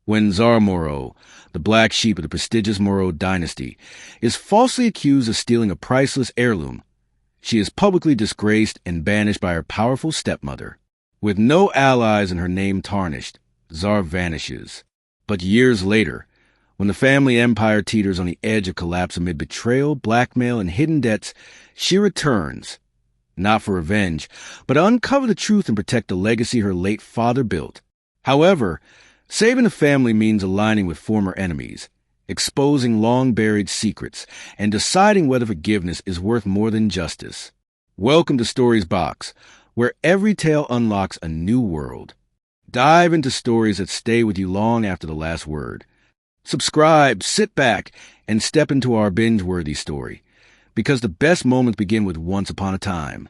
When Zara Moreau, the black sheep of the prestigious Moreau dynasty, is falsely accused of stealing a priceless heirloom, she is publicly disgraced and banished by her powerful stepmother. With no allies and her name tarnished, Zara vanishes. But years later, when the family empire teeters on the edge of collapse amid betrayal, blackmail, and hidden debts, she returns, not for revenge, but to uncover the truth and protect the legacy her late father built. However, saving the family means aligning with former enemies, exposing long-buried secrets, and deciding whether forgiveness is worth more than justice. Welcome to Stories Box, where every tale unlocks a new world. Dive into stories that stay with you long after the last word. Subscribe, sit back, and step into our binge-worthy story, because the best moments begin with once upon a time.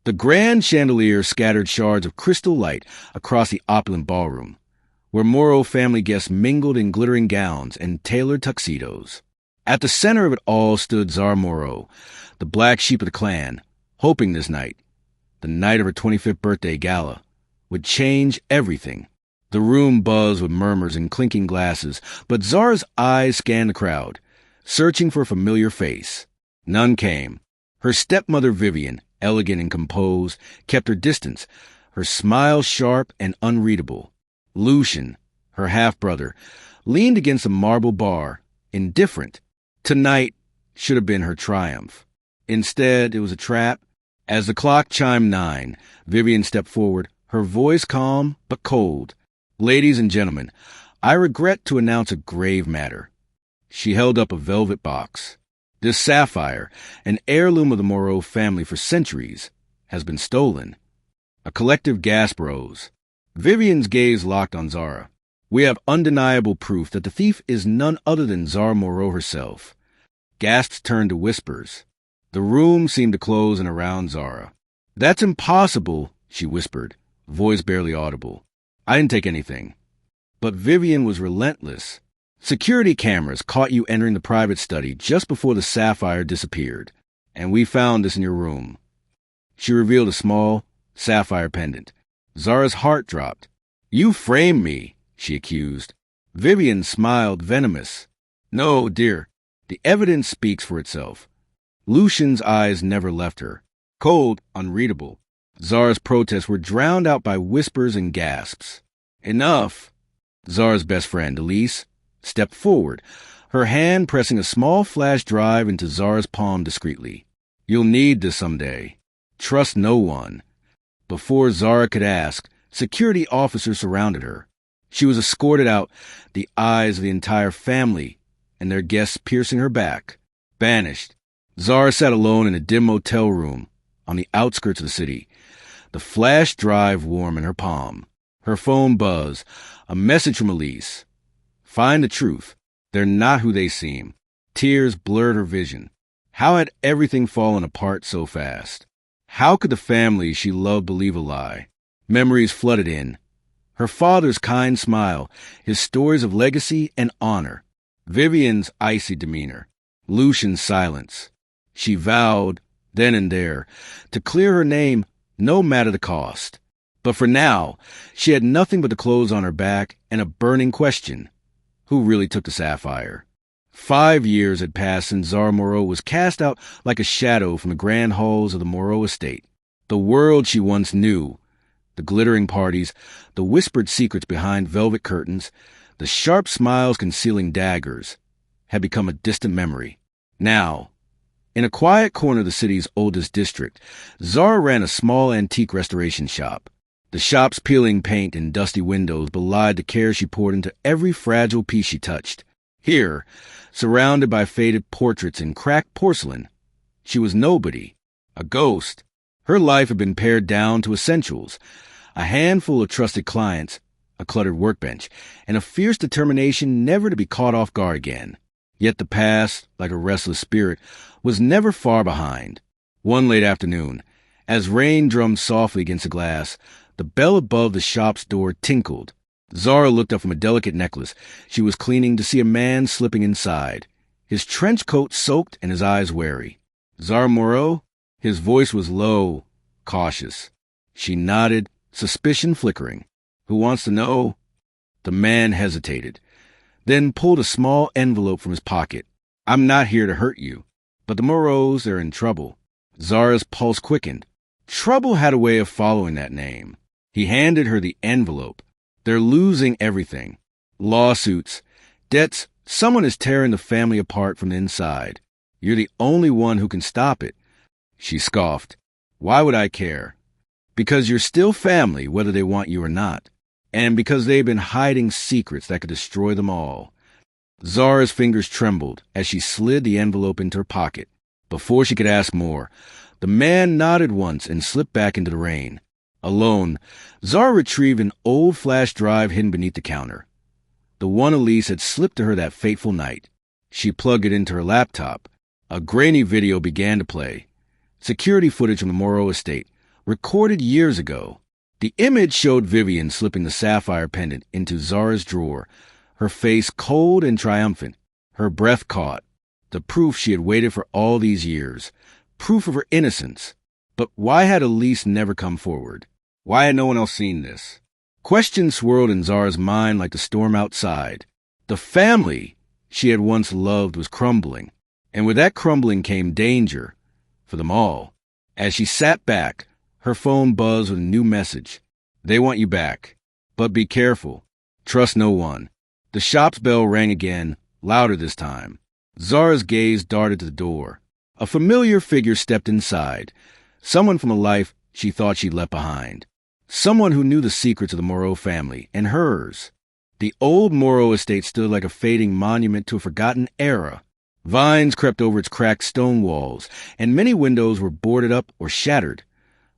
The grand chandelier scattered shards of crystal light across the opulent ballroom, where Moreau family guests mingled in glittering gowns and tailored tuxedos. At the center of it all stood Zara Moreau, the black sheep of the clan, hoping this night, the night of her 25th birthday gala, would change everything. The room buzzed with murmurs and clinking glasses, but Zara's eyes scanned the crowd, searching for a familiar face. None came. Her stepmother Vivian, elegant and composed, kept her distance, her smile sharp and unreadable. Lucian, her half-brother, leaned against a marble bar, indifferent. Tonight should have been her triumph. Instead, it was a trap. As the clock chimed 9, Vivian stepped forward, her voice calm but cold. "Ladies and gentlemen, I regret to announce a grave matter." She held up a velvet box. "This sapphire, an heirloom of the Moreau family for centuries, has been stolen." A collective gasp rose. Vivian's gaze locked on Zara. "We have undeniable proof that the thief is none other than Zara Moreau herself." Gasps turned to whispers. The room seemed to close in around Zara. "That's impossible," she whispered, voice barely audible. "I didn't take anything." But Vivian was relentless. "Security cameras caught you entering the private study just before the sapphire disappeared, and we found this in your room." She revealed a small sapphire pendant. Zara's heart dropped. "You framed me," she accused. Vivian smiled, venomous. "No, dear, the evidence speaks for itself." Lucian's eyes never left her. Cold, unreadable. Zara's protests were drowned out by whispers and gasps. "Enough!" Zara's best friend, Elise, stepped forward, her hand pressing a small flash drive into Zara's palm discreetly. "You'll need this someday. Trust no one." Before Zara could ask, security officers surrounded her. She was escorted out, the eyes of the entire family and their guests piercing her back. Banished, Zara sat alone in a dim motel room on the outskirts of the city, the flash drive warm in her palm. Her phone buzzed, a message from Elise. "Find the truth. They're not who they seem." Tears blurred her vision. How had everything fallen apart so fast? How could the family she loved believe a lie? Memories flooded in. Her father's kind smile, his stories of legacy and honor. Vivian's icy demeanor. Lucian's silence. She vowed, then and there, to clear her name no matter the cost. But for now, she had nothing but the clothes on her back and a burning question. Who really took the sapphire? 5 years had passed since Zara Moreau was cast out like a shadow from the grand halls of the Moreau estate. The world she once knew, the glittering parties, the whispered secrets behind velvet curtains, the sharp smiles concealing daggers, had become a distant memory. Now, in a quiet corner of the city's oldest district, Zara ran a small antique restoration shop. The shop's peeling paint and dusty windows belied the care she poured into every fragile piece she touched. Here, surrounded by faded portraits and cracked porcelain, she was nobody, a ghost. Her life had been pared down to essentials, a handful of trusted clients, a cluttered workbench, and a fierce determination never to be caught off guard again. Yet the past, like a restless spirit, was never far behind. One late afternoon, as rain drummed softly against the glass, the bell above the shop's door tinkled. Zara looked up from a delicate necklace she was cleaning to see a man slipping inside, his trench coat soaked and his eyes wary. "Zara Moreau?" His voice was low, cautious. She nodded, suspicion flickering. "Who wants to know?" The man hesitated, then pulled a small envelope from his pocket. "I'm not here to hurt you, but the Moreaus are in trouble." Zara's pulse quickened. Trouble had a way of following that name. He handed her the envelope. "They're losing everything. Lawsuits, debts, someone is tearing the family apart from the inside. You're the only one who can stop it." She scoffed. "Why would I care?" "Because you're still family, whether they want you or not. And because they've been hiding secrets that could destroy them all." Zara's fingers trembled as she slid the envelope into her pocket. Before she could ask more, the man nodded once and slipped back into the rain. Alone, Zara retrieved an old flash drive hidden beneath the counter. The one Elise had slipped to her that fateful night. She plugged it into her laptop. A grainy video began to play. Security footage from the Moreau estate, recorded years ago. The image showed Vivian slipping the sapphire pendant into Zara's drawer, her face cold and triumphant, her breath caught. The proof she had waited for all these years. Proof of her innocence. But why had Elise never come forward? Why had no one else seen this? Questions swirled in Zara's mind like the storm outside. The family she had once loved was crumbling, and with that crumbling came danger for them all. As she sat back, her phone buzzed with a new message. "They want you back, but be careful. Trust no one." The shop's bell rang again, louder this time. Zara's gaze darted to the door. A familiar figure stepped inside, someone from a life she thought she'd left behind. Someone who knew the secrets of the Moreau family, and hers. The old Moreau estate stood like a fading monument to a forgotten era. Vines crept over its cracked stone walls, and many windows were boarded up or shattered,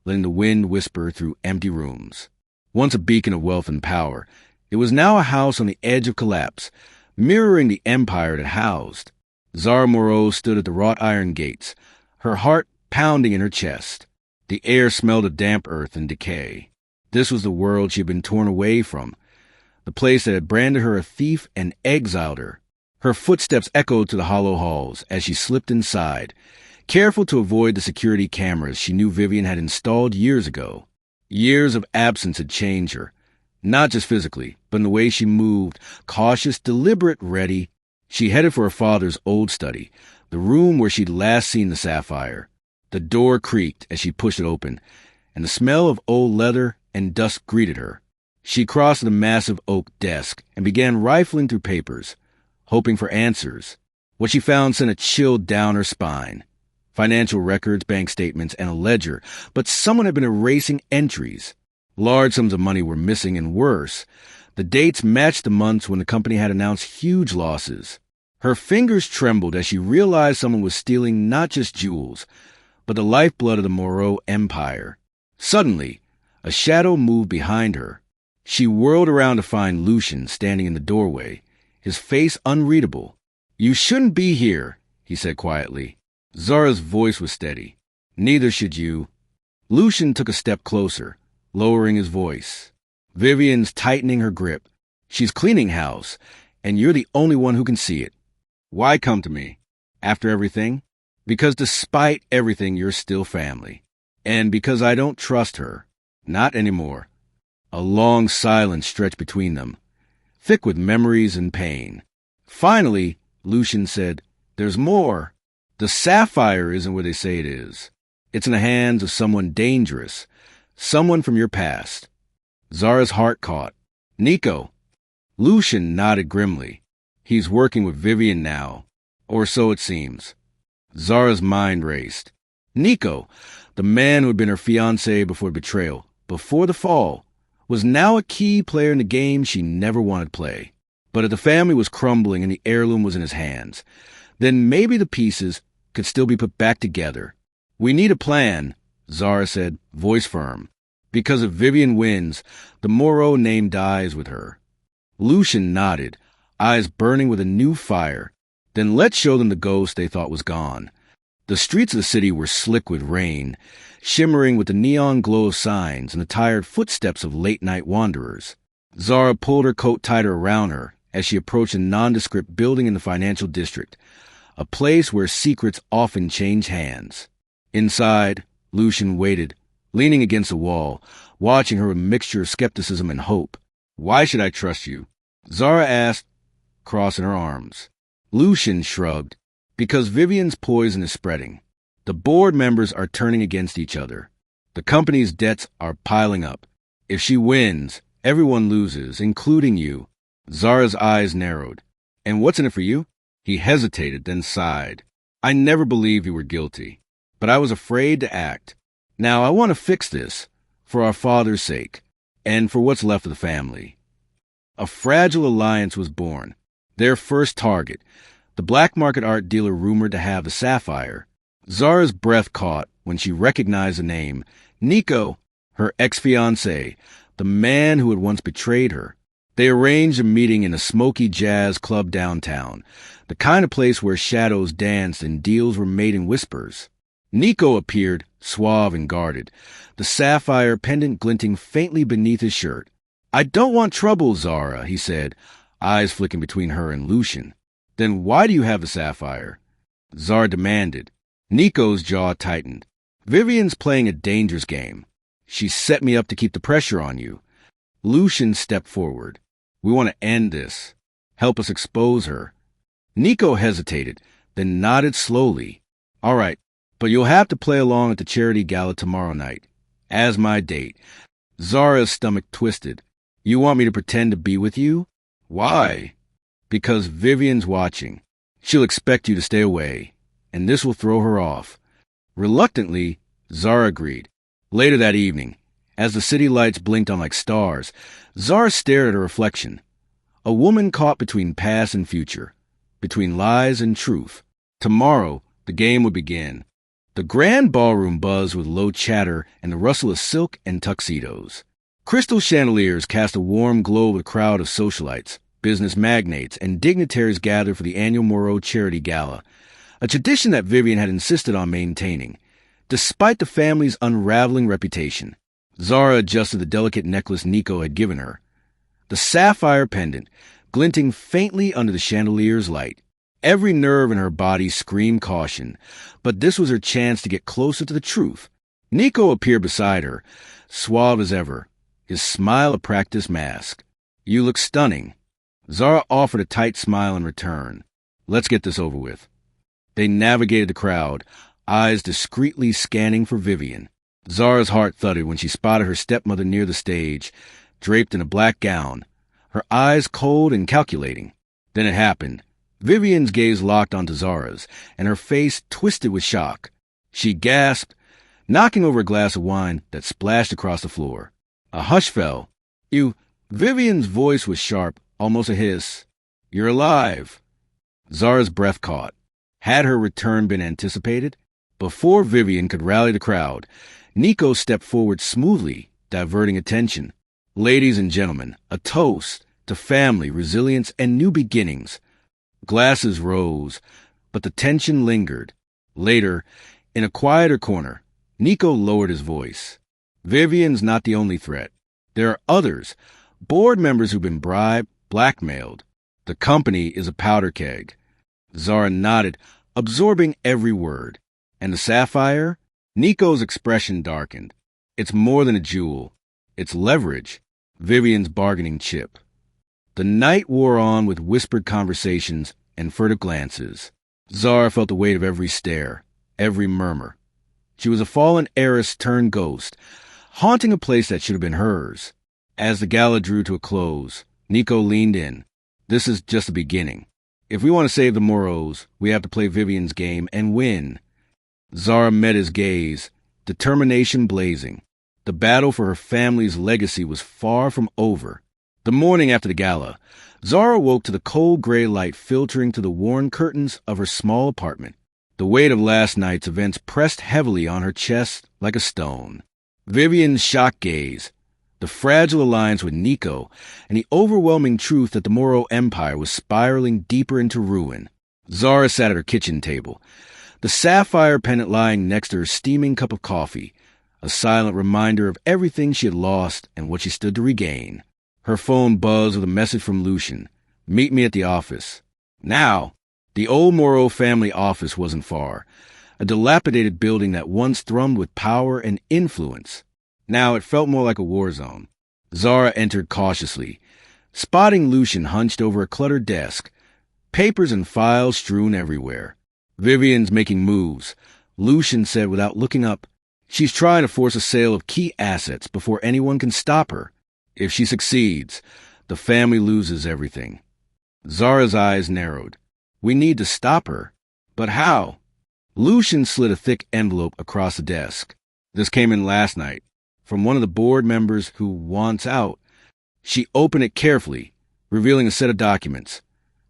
letting the wind whisper through empty rooms. Once a beacon of wealth and power, it was now a house on the edge of collapse, mirroring the empire it had housed. Zara Moreau stood at the wrought iron gates, her heart pounding in her chest. The air smelled of damp earth and decay. This was the world she had been torn away from, the place that had branded her a thief and exiled her. Her footsteps echoed to the hollow halls as she slipped inside, careful to avoid the security cameras she knew Vivian had installed years ago. Years of absence had changed her, not just physically, but in the way she moved, cautious, deliberate, ready. She headed for her father's old study, the room where she'd last seen the sapphire. The door creaked as she pushed it open, and the smell of old leather and dust greeted her. She crossed the massive oak desk and began rifling through papers, hoping for answers. What she found sent a chill down her spine. Financial records, bank statements, and a ledger, but someone had been erasing entries. Large sums of money were missing, and worse, the dates matched the months when the company had announced huge losses. Her fingers trembled as she realized someone was stealing not just jewels, but the lifeblood of the Moreau Empire. Suddenly, a shadow moved behind her. She whirled around to find Lucian standing in the doorway, his face unreadable. "You shouldn't be here," he said quietly. Zara's voice was steady. "Neither should you." Lucian took a step closer, lowering his voice. "Vivian's tightening her grip. She's cleaning house, and you're the only one who can see it. Why come to me? After everything? Because despite everything, you're still family. And because I don't trust her. Not anymore." A long silence stretched between them, thick with memories and pain. Finally, Lucian said, "There's more. The sapphire isn't where they say it is. It's in the hands of someone dangerous, someone from your past." Zara's heart caught. "Nico." Lucian nodded grimly. "He's working with Vivian now. Or so it seems." Zara's mind raced. Nico, the man who had been her fiancé before betrayal, before the fall, was now a key player in the game she never wanted to play. But if the family was crumbling and the heirloom was in his hands, then maybe the pieces could still be put back together. "We need a plan," Zara said, voice firm. "Because if Vivian wins, the Moreau name dies with her." Lucian nodded, eyes burning with a new fire. "Then let's show them the ghost they thought was gone." The streets of the city were slick with rain, shimmering with the neon glow of signs and the tired footsteps of late-night wanderers. Zara pulled her coat tighter around her as she approached a nondescript building in the financial district, a place where secrets often change hands. Inside, Lucian waited, leaning against the wall, watching her with a mixture of skepticism and hope. "Why should I trust you?" Zara asked, crossing her arms. Lucian shrugged. Because Vivian's poison is spreading. The board members are turning against each other. The company's debts are piling up. If she wins, everyone loses, including you. Zara's eyes narrowed. And what's in it for you? He hesitated, then sighed. I never believed you were guilty, but I was afraid to act. Now I want to fix this, for our father's sake, and for what's left of the family. A fragile alliance was born. Their first target, the black market art dealer rumored to have the sapphire. Zara's breath caught when she recognized the name. Nico, her ex-fiancé, the man who had once betrayed her. They arranged a meeting in a smoky jazz club downtown, the kind of place where shadows danced and deals were made in whispers. Nico appeared, suave and guarded, the sapphire pendant glinting faintly beneath his shirt. I don't want trouble, Zara, he said, eyes flicking between her and Lucian. Then why do you have the sapphire? Zara demanded. Nico's jaw tightened. Vivian's playing a dangerous game. She set me up to keep the pressure on you. Lucian stepped forward. We want to end this. Help us expose her. Nico hesitated, then nodded slowly. All right, but you'll have to play along at the charity gala tomorrow night. As my date. Zara's stomach twisted. You want me to pretend to be with you? Why? Because Vivian's watching. She'll expect you to stay away, and this will throw her off. Reluctantly, Zara agreed. Later that evening, as the city lights blinked on like stars, Zara stared at her reflection. A woman caught between past and future, between lies and truth. Tomorrow, the game would begin. The grand ballroom buzzed with low chatter and the rustle of silk and tuxedos. Crystal chandeliers cast a warm glow over the crowd of socialites, business magnates, and dignitaries gathered for the annual Moreau Charity Gala, a tradition that Vivian had insisted on maintaining. Despite the family's unraveling reputation, Zara adjusted the delicate necklace Nico had given her. The sapphire pendant, glinting faintly under the chandelier's light. Every nerve in her body screamed caution, but this was her chance to get closer to the truth. Nico appeared beside her, suave as ever, his smile a practiced mask. You look stunning. Zara offered a tight smile in return. Let's get this over with. They navigated the crowd, eyes discreetly scanning for Vivian. Zara's heart thudded when she spotted her stepmother near the stage, draped in a black gown, her eyes cold and calculating. Then it happened. Vivian's gaze locked onto Zara's, and her face twisted with shock. She gasped, knocking over a glass of wine that splashed across the floor. A hush fell. Vivian's voice was sharp, almost a hiss. You're alive. Zara's breath caught. Had her return been anticipated? Before Vivian could rally the crowd, Nico stepped forward smoothly, diverting attention. Ladies and gentlemen, a toast to family, resilience, and new beginnings. Glasses rose, but the tension lingered. Later, in a quieter corner, Nico lowered his voice. Vivian's not the only threat. There are others, board members who've been bribed, blackmailed. The company is a powder keg. Zara nodded, absorbing every word. And the sapphire? Nico's expression darkened. It's more than a jewel. It's leverage. Vivian's bargaining chip. The night wore on with whispered conversations and furtive glances. Zara felt the weight of every stare, every murmur. She was a fallen heiress turned ghost, haunting a place that should have been hers. As the gala drew to a close, Nico leaned in. This is just the beginning. If we want to save the Moreaus, we have to play Vivian's game and win. Zara met his gaze, determination blazing. The battle for her family's legacy was far from over. The morning after the gala, Zara woke to the cold gray light filtering through the worn curtains of her small apartment. The weight of last night's events pressed heavily on her chest like a stone. Vivian's shocked gaze, the fragile alliance with Nico, and the overwhelming truth that the Moreau Empire was spiraling deeper into ruin. Zara sat at her kitchen table, the sapphire pendant lying next to her steaming cup of coffee, a silent reminder of everything she had lost and what she stood to regain. Her phone buzzed with a message from Lucian. Meet me at the office. Now, the old Moreau family office wasn't far, a dilapidated building that once thrummed with power and influence. Now it felt more like a war zone. Zara entered cautiously, spotting Lucian hunched over a cluttered desk, papers and files strewn everywhere. "Vivian's making moves," Lucian said without looking up. "She's trying to force a sale of key assets before anyone can stop her. If she succeeds, the family loses everything." Zara's eyes narrowed. "We need to stop her. But how?" Lucian slid a thick envelope across the desk. "This came in last night, from one of the board members who wants out." She opened it carefully, revealing a set of documents.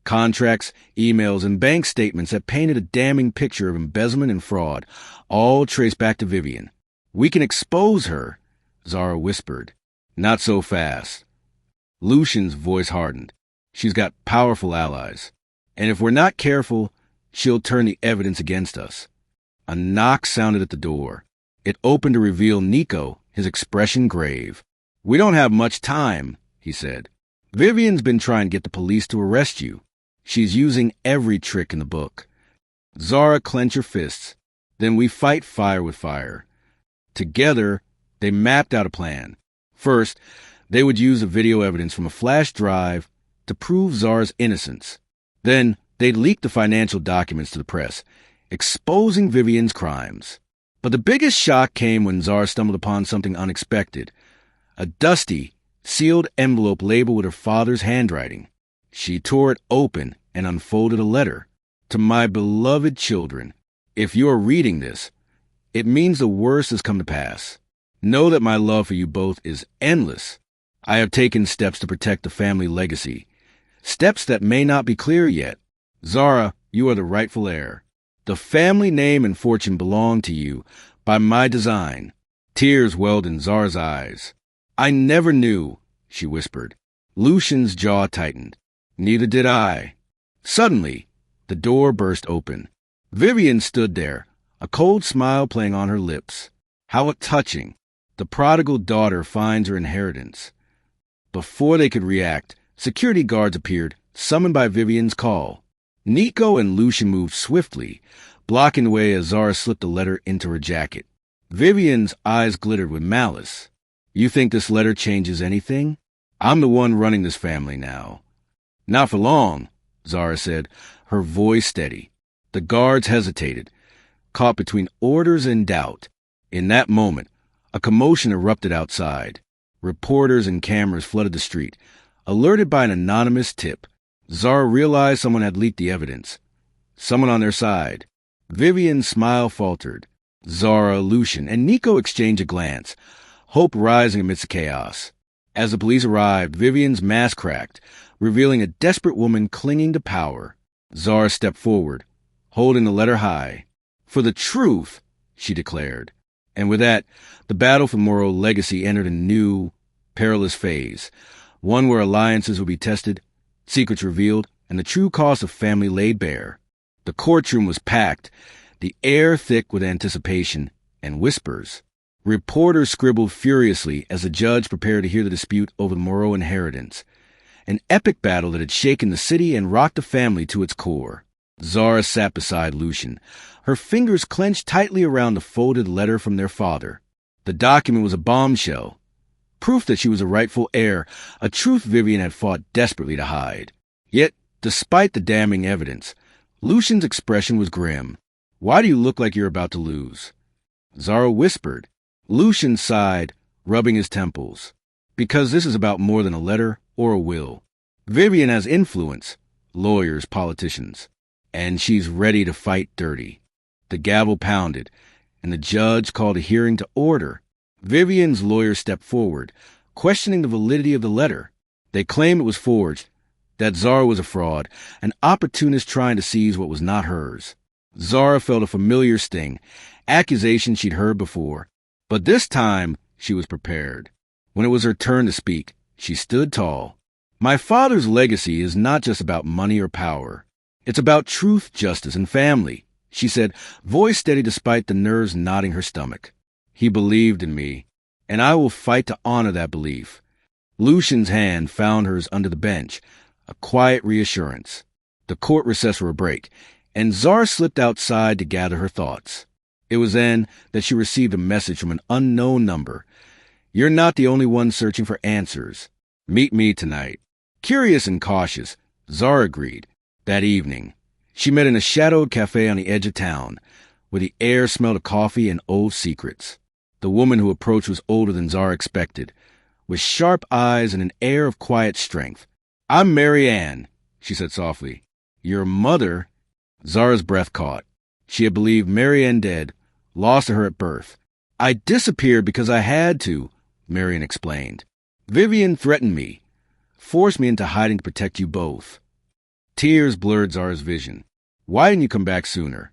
Contracts, emails, and bank statements that painted a damning picture of embezzlement and fraud, all traced back to Vivian. "We can expose her," Zara whispered. "Not so fast." Lucian's voice hardened. "She's got powerful allies, and if we're not careful, she'll turn the evidence against us." A knock sounded at the door. It opened to reveal Nico, his expression grave. "We don't have much time," he said. "Vivian's been trying to get the police to arrest you. She's using every trick in the book." Zara clenched her fists. "Then we fight fire with fire." Together, they mapped out a plan. First, they would use the video evidence from a flash drive to prove Zara's innocence. Then, they'd leak the financial documents to the press, exposing Vivian's crimes. But the biggest shock came when Zara stumbled upon something unexpected. A dusty, sealed envelope labeled with her father's handwriting. She tore it open and unfolded a letter. "To my beloved children, if you are reading this, it means the worst has come to pass. Know that my love for you both is endless. I have taken steps to protect the family legacy. Steps that may not be clear yet. Zara, you are the rightful heir. The family name and fortune belong to you by my design." Tears welled in Zara's eyes. "I never knew," she whispered. Lucian's jaw tightened. "Neither did I." Suddenly, the door burst open. Vivian stood there, a cold smile playing on her lips. How touching. The prodigal daughter finds her inheritance. Before they could react, security guards appeared, summoned by Vivian's call. Nico and Lucian moved swiftly, blocking the way as Zara slipped a letter into her jacket. Vivian's eyes glittered with malice. "You think this letter changes anything? I'm the one running this family now." "Not for long," Zara said, her voice steady. The guards hesitated, caught between orders and doubt. In that moment, a commotion erupted outside. Reporters and cameras flooded the street. Alerted by an anonymous tip, Zara realized someone had leaked the evidence. Someone on their side. Vivian's smile faltered. Zara, Lucian, and Nico exchanged a glance, hope rising amidst the chaos. As the police arrived, Vivian's mask cracked, revealing a desperate woman clinging to power. Zara stepped forward, holding the letter high. "For the truth," she declared. And with that, the battle for moral legacy entered a new, perilous phase, one where alliances would be tested, secrets revealed, and the true cost of family laid bare. The courtroom was packed, the air thick with anticipation and whispers. Reporters scribbled furiously as the judge prepared to hear the dispute over the Moreau inheritance, an epic battle that had shaken the city and rocked the family to its core. Zara sat beside Lucian, her fingers clenched tightly around the folded letter from their father. The document was a bombshell, proof that she was a rightful heir, a truth Vivian had fought desperately to hide. Yet, despite the damning evidence, Lucian's expression was grim. "Why do you look like you're about to lose?" Zara whispered. Lucian sighed, rubbing his temples. "Because this is about more than a letter or a will. Vivian has influence, lawyers, politicians, and she's ready to fight dirty." The gavel pounded, and the judge called a hearing to order. Vivian's lawyers stepped forward, questioning the validity of the letter. They claimed it was forged, that Zara was a fraud, an opportunist trying to seize what was not hers. Zara felt a familiar sting, accusation she'd heard before. But this time, she was prepared. When it was her turn to speak, she stood tall. "My father's legacy is not just about money or power. It's about truth, justice, and family," she said, voice steady despite the nerves knotting her stomach. "He believed in me, and I will fight to honor that belief." Lucian's hand found hers under the bench, a quiet reassurance. The court recessed for a break, and Zara slipped outside to gather her thoughts. It was then that she received a message from an unknown number. "You're not the only one searching for answers. Meet me tonight." Curious and cautious, Zara agreed. That evening, she met in a shadowed cafe on the edge of town, where the air smelled of coffee and old secrets. The woman who approached was older than Zara expected, with sharp eyes and an air of quiet strength. "I'm Mary Ann," she said softly. "Your mother—" Zara's breath caught. She had believed Mary Ann dead, lost to her at birth. "I disappeared because I had to," Marian explained. "Vivian threatened me, forced me into hiding to protect you both." Tears blurred Zara's vision. "Why didn't you come back sooner?"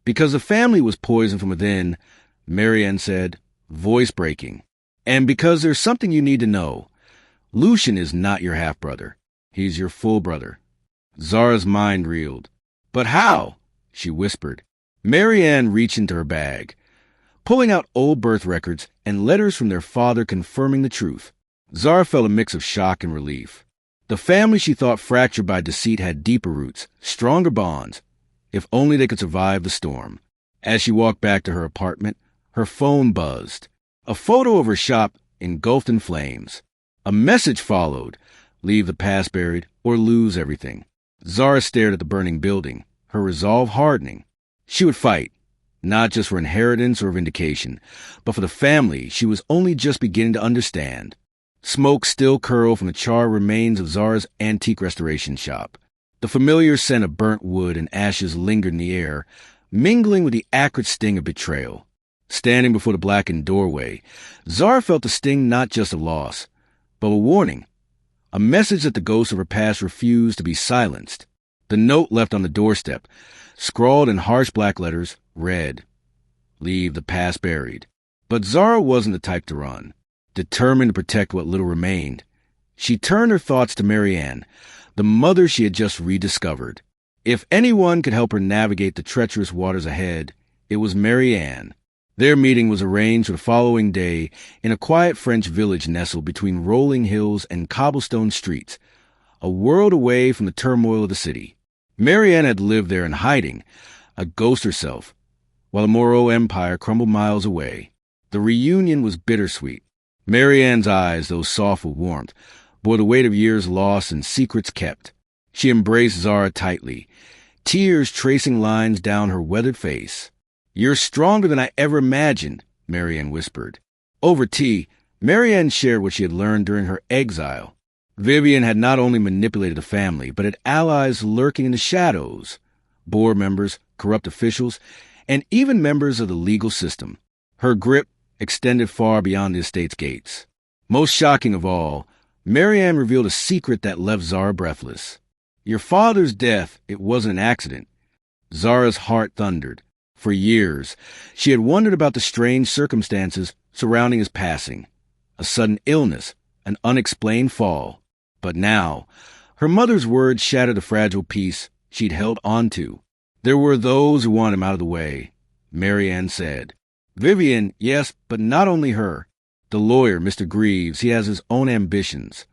"Because the family was poisoned from within," Mary Ann said, voice breaking. "And because there's something you need to know. Lucian is not your half-brother. He's your full brother." Zara's mind reeled. "But how?" she whispered. Mary Ann reached into her bag, pulling out old birth records and letters from their father confirming the truth. Zara felt a mix of shock and relief. The family she thought fractured by deceit had deeper roots, stronger bonds. If only they could survive the storm. As she walked back to her apartment, her phone buzzed. A photo of her shop engulfed in flames. A message followed: leave the past buried or lose everything. Zara stared at the burning building, her resolve hardening. She would fight, not just for inheritance or vindication, but for the family she was only just beginning to understand. Smoke still curled from the charred remains of Zara's antique restoration shop. The familiar scent of burnt wood and ashes lingered in the air, mingling with the acrid sting of betrayal. Standing before the blackened doorway, Zara felt the sting not just of loss, but a warning. A message that the ghosts of her past refused to be silenced. The note left on the doorstep, scrawled in harsh black letters, read, "Leave the past buried." But Zara wasn't the type to run. Determined to protect what little remained, she turned her thoughts to Mary Ann, the mother she had just rediscovered. If anyone could help her navigate the treacherous waters ahead, it was Mary Ann. Their meeting was arranged for the following day in a quiet French village nestled between rolling hills and cobblestone streets, a world away from the turmoil of the city. Mary Ann had lived there in hiding, a ghost herself, while the Moreau Empire crumbled miles away. The reunion was bittersweet. Mary Ann's eyes, though soft with warmth, bore the weight of years lost and secrets kept. She embraced Zara tightly, tears tracing lines down her weathered face. "You're stronger than I ever imagined," Mary Ann whispered. Over tea, Mary Ann shared what she had learned during her exile. Vivian had not only manipulated the family, but had allies lurking in the shadows, board members, corrupt officials, and even members of the legal system. Her grip extended far beyond the estate's gates. Most shocking of all, Mary Ann revealed a secret that left Zara breathless. "Your father's death, it wasn't an accident." Zara's heart thundered. For years, she had wondered about the strange circumstances surrounding his passing. A sudden illness, an unexplained fall. But now, her mother's words shattered the fragile peace she'd held onto. "There were those who wanted him out of the way," Mary Ann said. "Vivian, yes, but not only her. The lawyer, Mr. Greaves, he has his own ambitions."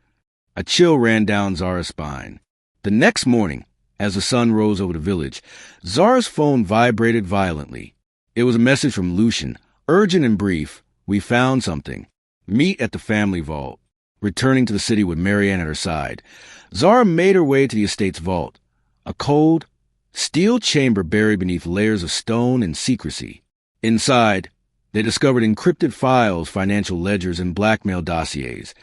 A chill ran down Zara's spine. The next morning, as the sun rose over the village, Zara's phone vibrated violently. It was a message from Lucian, urgent and brief. "We found something. Meet at the family vault." Returning to the city with Mary Ann at her side, Zara made her way to the estate's vault, a cold, steel chamber buried beneath layers of stone and secrecy. Inside, they discovered encrypted files, financial ledgers, and blackmail dossiers,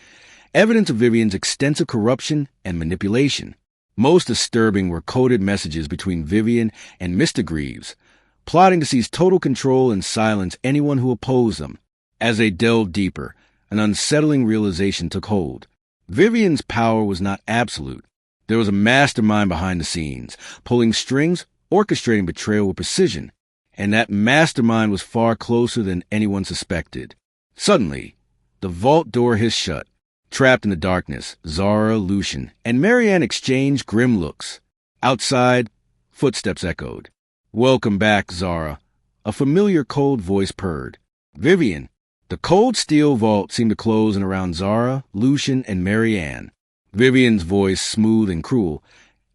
evidence of Vivian's extensive corruption and manipulation. Most disturbing were coded messages between Vivian and Mr. Greaves, plotting to seize total control and silence anyone who opposed them. As they delved deeper, an unsettling realization took hold. Vivian's power was not absolute. There was a mastermind behind the scenes, pulling strings, orchestrating betrayal with precision. And that mastermind was far closer than anyone suspected. Suddenly, the vault door hissed shut. Trapped in the darkness, Zara, Lucian, and Mary Ann exchanged grim looks. Outside, footsteps echoed. "Welcome back, Zara," a familiar cold voice purred. "Vivian." The cold steel vault seemed to close in around Zara, Lucian, and Mary Ann. Vivian's voice, smooth and cruel,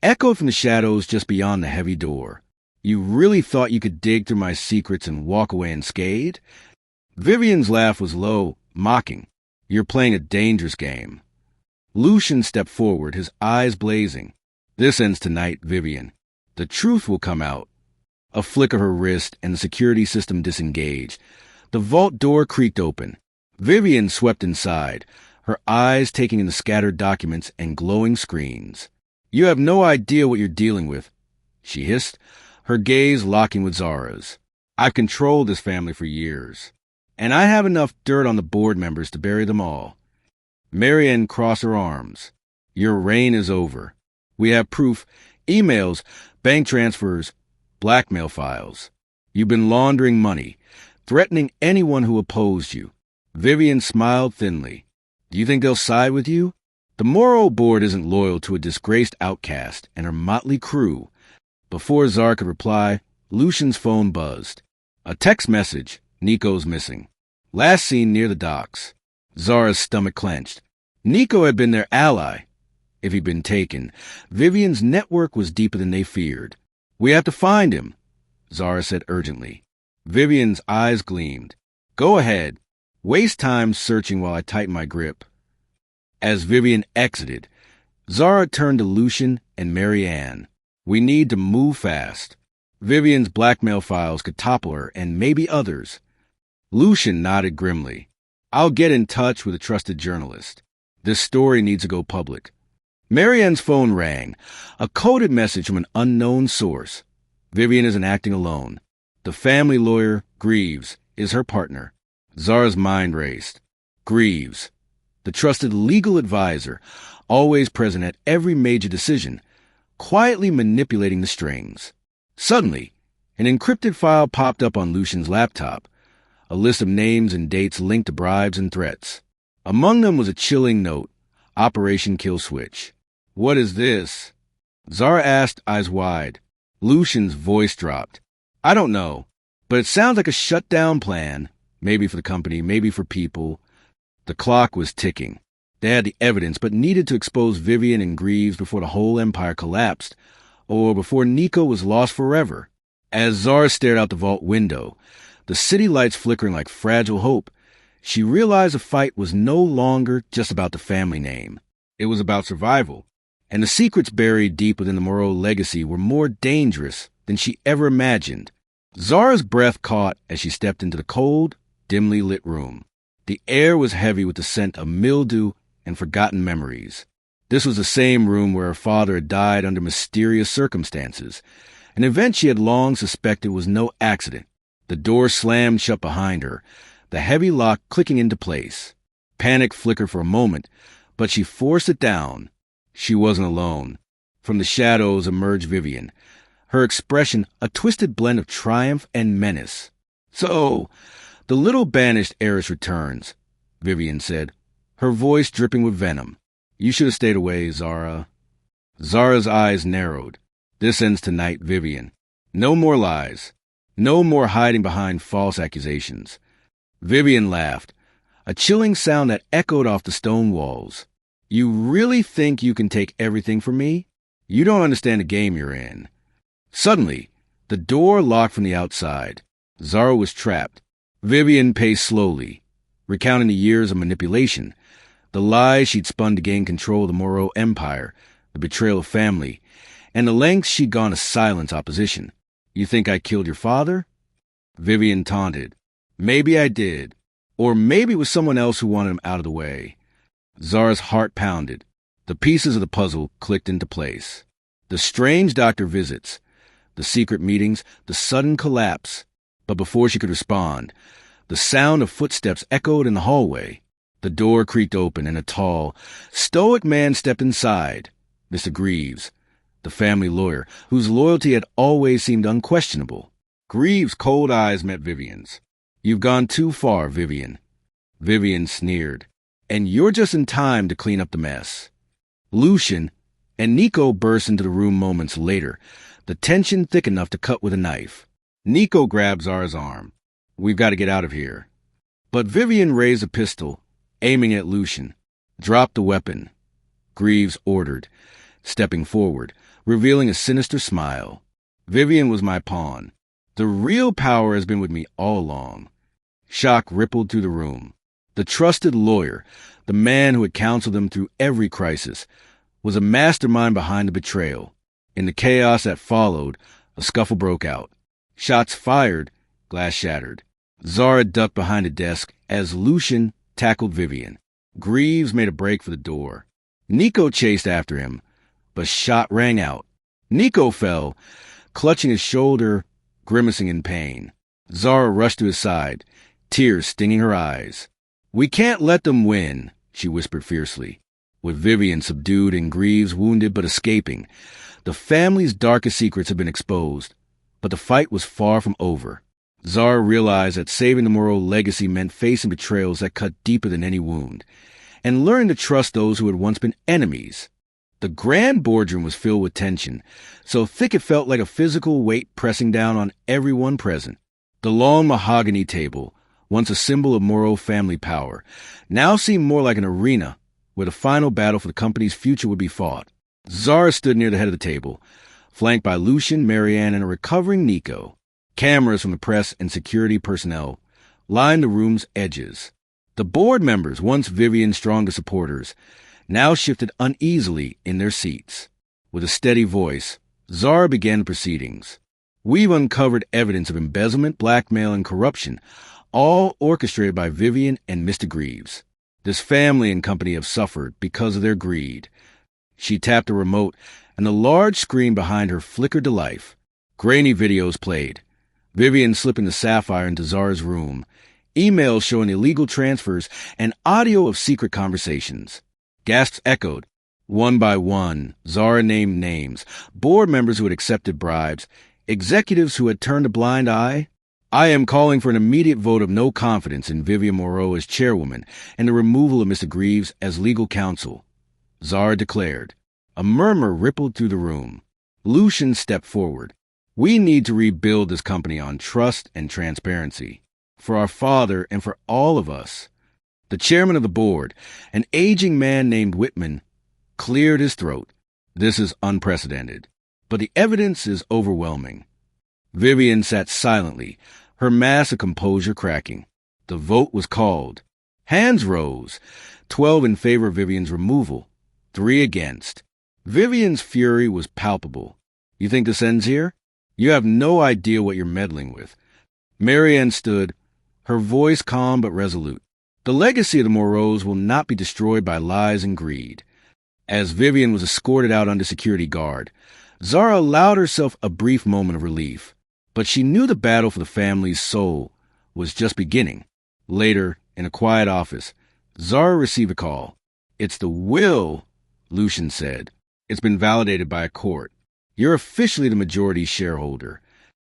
echoed from the shadows just beyond the heavy door. "You really thought you could dig through my secrets and walk away unscathed?" Vivian's laugh was low, mocking. "You're playing a dangerous game." Lucian stepped forward, his eyes blazing. "This ends tonight, Vivian. The truth will come out." A flick of her wrist, and the security system disengaged. The vault door creaked open. Vivian swept inside, her eyes taking in the scattered documents and glowing screens. "You have no idea what you're dealing with," she hissed, her gaze locking with Zara's. "I've controlled this family for years, and I have enough dirt on the board members to bury them all." Marianne crossed her arms. "Your reign is over. We have proof, emails, bank transfers, blackmail files. You've been laundering money, threatening anyone who opposed you." Vivian smiled thinly. "Do you think they'll side with you? The Morrow board isn't loyal to a disgraced outcast and her motley crew." Before Zara could reply, Lucian's phone buzzed. A text message. "Nico's missing. Last seen near the docks." Zara's stomach clenched. Nico had been their ally. If he'd been taken, Vivian's network was deeper than they feared. "We have to find him," Zara said urgently. Vivian's eyes gleamed. "Go ahead. Waste time searching while I tighten my grip." As Vivian exited, Zara turned to Lucian and Marianne. "We need to move fast. Vivian's blackmail files could topple her and maybe others." Lucian nodded grimly. "I'll get in touch with a trusted journalist. This story needs to go public." Marianne's phone rang, a coded message from an unknown source. Vivian isn't acting alone. The family lawyer, Greaves, is her partner. Zara's mind raced. Greaves, the trusted legal advisor, always present at every major decision, quietly manipulating the strings. Suddenly, an encrypted file popped up on Lucian's laptop, a list of names and dates linked to bribes and threats. Among them was a chilling note, Operation Kill Switch. "What is this?" Zara asked, eyes wide. Lucian's voice dropped. "I don't know, but it sounds like a shutdown plan. Maybe for the company, maybe for people." The clock was ticking. They had the evidence, but needed to expose Vivian and Greaves before the whole empire collapsed, or before Nico was lost forever. As Zara stared out the vault window, the city lights flickering like fragile hope, she realized the fight was no longer just about the family name. It was about survival, and the secrets buried deep within the Morrow legacy were more dangerous than she ever imagined. Zara's breath caught as she stepped into the cold, dimly lit room. The air was heavy with the scent of mildew and forgotten memories. This was the same room where her father had died under mysterious circumstances, an event she had long suspected was no accident. The door slammed shut behind her, the heavy lock clicking into place. Panic flickered for a moment, but she forced it down. She wasn't alone. From the shadows emerged Vivian, her expression a twisted blend of triumph and menace. "So, the little Banished Heiress returns," Vivian said, her voice dripping with venom. "You should have stayed away, Zara." Zara's eyes narrowed. "This ends tonight, Vivian. No more lies. No more hiding behind false accusations." Vivian laughed, a chilling sound that echoed off the stone walls. "You really think you can take everything from me? You don't understand the game you're in." Suddenly, the door locked from the outside. Zara was trapped. Vivian paced slowly, recounting the years of manipulation, the lies she'd spun to gain control of the Morrow Empire, the betrayal of family, and the lengths she'd gone to silence opposition. "You think I killed your father?" Vivian taunted. "Maybe I did. Or maybe it was someone else who wanted him out of the way." Zara's heart pounded. The pieces of the puzzle clicked into place. The strange doctor visits, the secret meetings, the sudden collapse. But before she could respond, the sound of footsteps echoed in the hallway. The door creaked open and a tall, stoic man stepped inside. Mr. Greaves, the family lawyer, whose loyalty had always seemed unquestionable. Greaves' cold eyes met Vivian's. "You've gone too far, Vivian." Vivian sneered. "And you're just in time to clean up the mess." Lucian and Nico burst into the room moments later, the tension thick enough to cut with a knife. Nico grabbed Zara's arm. "We've got to get out of here." But Vivian raised a pistol, aiming at Lucian. "Drop the weapon," Greaves ordered, stepping forward, revealing a sinister smile. "Vivian was my pawn. The real power has been with me all along." Shock rippled through the room. The trusted lawyer, the man who had counseled them through every crisis, was a mastermind behind the betrayal. In the chaos that followed, a scuffle broke out. Shots fired, glass shattered. Zara ducked behind a desk as Lucian tackled Vivian. Greaves made a break for the door. Nico chased after him, but shot rang out. Nico fell, clutching his shoulder, grimacing in pain. Zara rushed to his side, tears stinging her eyes. "We can't let them win," she whispered fiercely. With Vivian subdued and Greaves wounded but escaping, the family's darkest secrets had been exposed, but the fight was far from over. Zara realized that saving the Moreau legacy meant facing betrayals that cut deeper than any wound, and learning to trust those who had once been enemies. The grand boardroom was filled with tension, so thick it felt like a physical weight pressing down on everyone present. The long mahogany table, once a symbol of Moreau family power, now seemed more like an arena where the final battle for the company's future would be fought. Zara stood near the head of the table, flanked by Lucian, Marianne, and a recovering Nico. Cameras from the press and security personnel lined the room's edges. The board members, once Vivian's strongest supporters, now shifted uneasily in their seats. With a steady voice, Zara began the proceedings. "We've uncovered evidence of embezzlement, blackmail, and corruption, all orchestrated by Vivian and Mr. Greaves. This family and company have suffered because of their greed." She tapped a remote, and the large screen behind her flickered to life. Grainy videos played. Vivian slipping the sapphire into Zara's room, emails showing illegal transfers, and audio of secret conversations. Gasps echoed. One by one, Zara named names, board members who had accepted bribes, executives who had turned a blind eye. "I am calling for an immediate vote of no confidence in Vivian Moreau as chairwoman and the removal of Mr. Greaves as legal counsel," Zara declared. A murmur rippled through the room. Lucian stepped forward. "We need to rebuild this company on trust and transparency. For our father and for all of us." The chairman of the board, an aging man named Whitman, cleared his throat. "This is unprecedented, but the evidence is overwhelming." Vivian sat silently, her mask of composure cracking. The vote was called. Hands rose, 12 in favor of Vivian's removal, 3 against. Vivian's fury was palpable. "You think this ends here? You have no idea what you're meddling with." Marianne stood, her voice calm but resolute. "The legacy of the Moreaus will not be destroyed by lies and greed." As Vivian was escorted out under security guard, Zara allowed herself a brief moment of relief, but she knew the battle for the family's soul was just beginning. Later, in a quiet office, Zara received a call. "It's the will," Lucian said. "It's been validated by a court. You're officially the majority shareholder."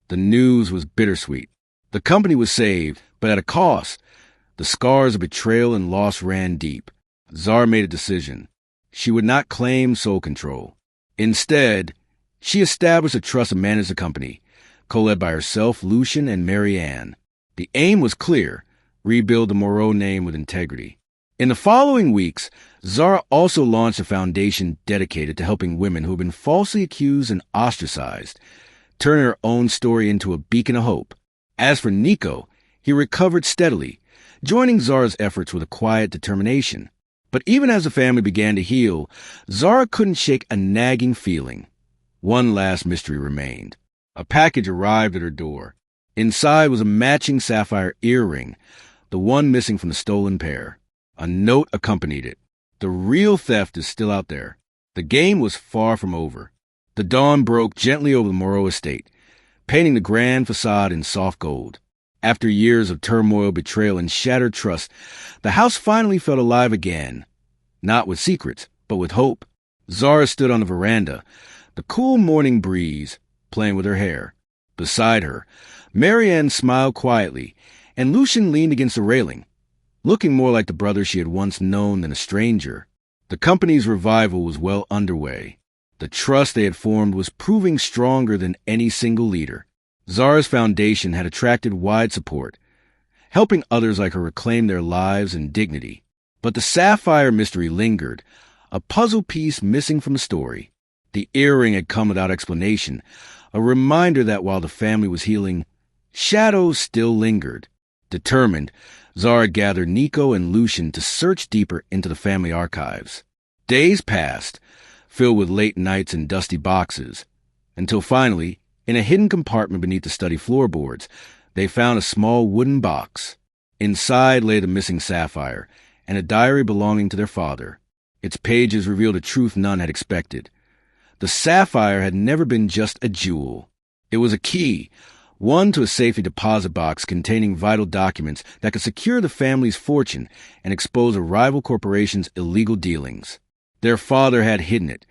The news was bittersweet. The company was saved, but at a cost. The scars of betrayal and loss ran deep. Zara made a decision. She would not claim sole control. Instead, she established a trust to manage the company, co-led by herself, Lucian, and Marianne. The aim was clear: rebuild the Moreau name with integrity. In the following weeks, Zara also launched a foundation dedicated to helping women who had been falsely accused and ostracized, turning her own story into a beacon of hope. As for Nico, he recovered steadily, joining Zara's efforts with a quiet determination. But even as the family began to heal, Zara couldn't shake a nagging feeling. One last mystery remained. A package arrived at her door. Inside was a matching sapphire earring, the one missing from the stolen pair. A note accompanied it. "The real theft is still out there." The game was far from over. The dawn broke gently over the Moreau estate, painting the grand facade in soft gold. After years of turmoil, betrayal, and shattered trust, the house finally felt alive again. Not with secrets, but with hope. Zara stood on the veranda, the cool morning breeze playing with her hair. Beside her, Marianne smiled quietly, and Lucian leaned against the railing, looking more like the brother she had once known than a stranger. The company's revival was well underway. The trust they had formed was proving stronger than any single leader. Zara's foundation had attracted wide support, helping others like her reclaim their lives and dignity. But the sapphire mystery lingered, a puzzle piece missing from the story. The earring had come without explanation, a reminder that while the family was healing, shadows still lingered. Determined, Zara gathered Nico and Lucian to search deeper into the family archives. Days passed, filled with late nights and dusty boxes, until finally, in a hidden compartment beneath the study floorboards, they found a small wooden box. Inside lay the missing sapphire and a diary belonging to their father. Its pages revealed a truth none had expected. The sapphire had never been just a jewel. It was a key, one to a safety deposit box containing vital documents that could secure the family's fortune and expose a rival corporation's illegal dealings. Their father had hidden it,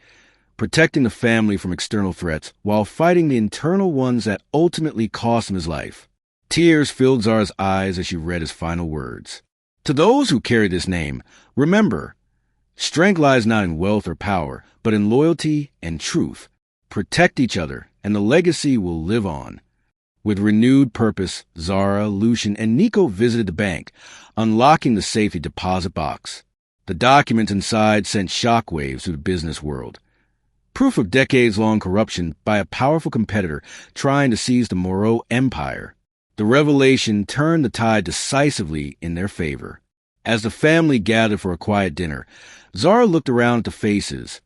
protecting the family from external threats while fighting the internal ones that ultimately cost him his life. Tears filled Zara's eyes as she read his final words. To those who carry this name, remember, strength lies not in wealth or power, but in loyalty and truth. Protect each other, and the legacy will live on. With renewed purpose, Zara, Lucian, and Nico visited the bank, unlocking the safety deposit box. The documents inside sent shockwaves through the business world. Proof of decades-long corruption by a powerful competitor trying to seize the Moreau empire. The revelation turned the tide decisively in their favor. As the family gathered for a quiet dinner, Zara looked around at the faces,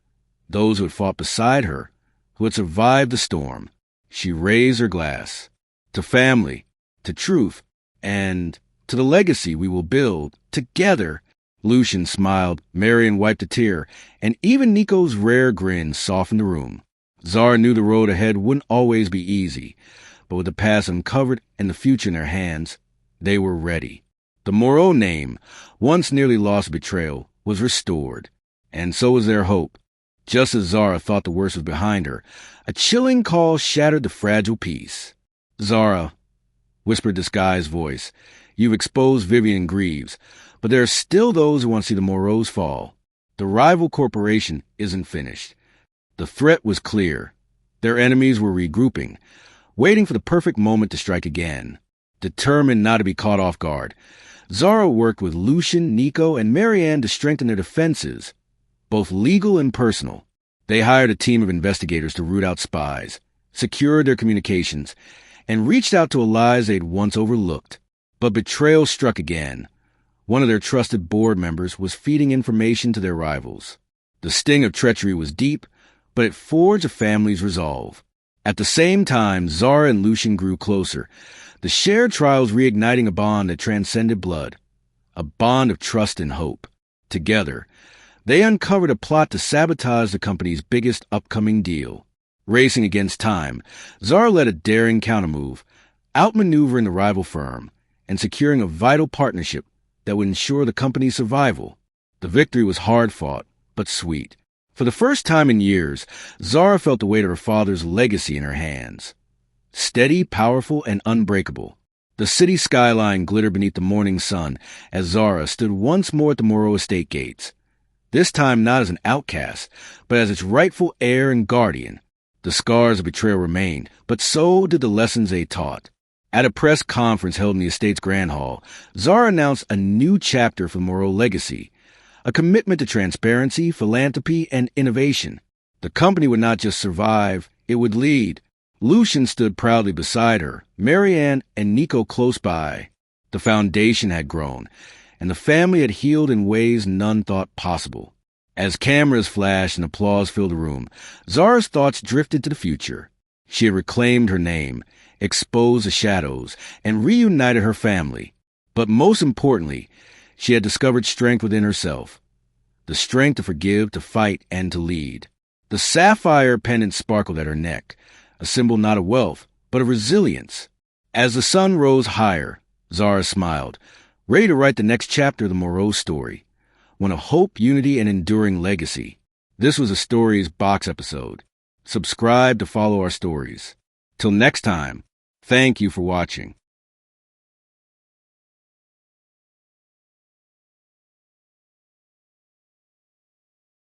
those who had fought beside her, who had survived the storm. She raised her glass. To family, to truth, and to the legacy we will build together. Lucian smiled, Marion wiped a tear, and even Nico's rare grin softened the room. Zara knew the road ahead wouldn't always be easy, but with the past uncovered and the future in their hands, they were ready. The Moreau name, once nearly lost Betrayal, was restored, and so was their hope. Just as Zara thought the worst was behind her, a chilling call shattered the fragile peace. Zara, whispered disguised voice, you've exposed Vivian Greaves, but there are still those who want to see the Moreaus fall. The rival corporation isn't finished. The threat was clear. Their enemies were regrouping, waiting for the perfect moment to strike again. Determined not to be caught off guard, Zara worked with Lucian, Nico, and Marianne to strengthen their defenses, both legal and personal. They hired a team of investigators to root out spies, secured their communications, and reached out to allies they'd once overlooked. But betrayal struck again. One of their trusted board members was feeding information to their rivals. The sting of treachery was deep, but it forged a family's resolve. At the same time, Zara and Lucian grew closer, the shared trials reigniting a bond that transcended blood, a bond of trust and hope. Together, they uncovered a plot to sabotage the company's biggest upcoming deal. Racing against time, Zara led a daring countermove, outmaneuvering the rival firm and securing a vital partnership that would ensure the company's survival. The victory was hard-fought, but sweet. For the first time in years, Zara felt the weight of her father's legacy in her hands. Steady, powerful, and unbreakable. The city skyline glittered beneath the morning sun as Zara stood once more at the Moreau estate gates. This time not as an outcast, but as its rightful heir and guardian. The scars of betrayal remained, but so did the lessons they taught. At a press conference held in the estate's grand hall, Zara announced a new chapter for the Moreau legacy, a commitment to transparency, philanthropy, and innovation. The company would not just survive, it would lead. Lucian stood proudly beside her, Marianne and Nico close by. The foundation had grown, and the family had healed in ways none thought possible. As cameras flashed and applause filled the room, Zara's thoughts drifted to the future. She had reclaimed her name, exposed the shadows, and reunited her family. But most importantly, she had discovered strength within herself. The strength to forgive, to fight, and to lead. The sapphire pendant sparkled at her neck, a symbol not of wealth, but of resilience. As the sun rose higher, Zara smiled, ready to write the next chapter of the Moreau story, one of hope, unity, and enduring legacy. This was a Stories Box episode. Subscribe to follow our stories. Till next time, thank you for watching.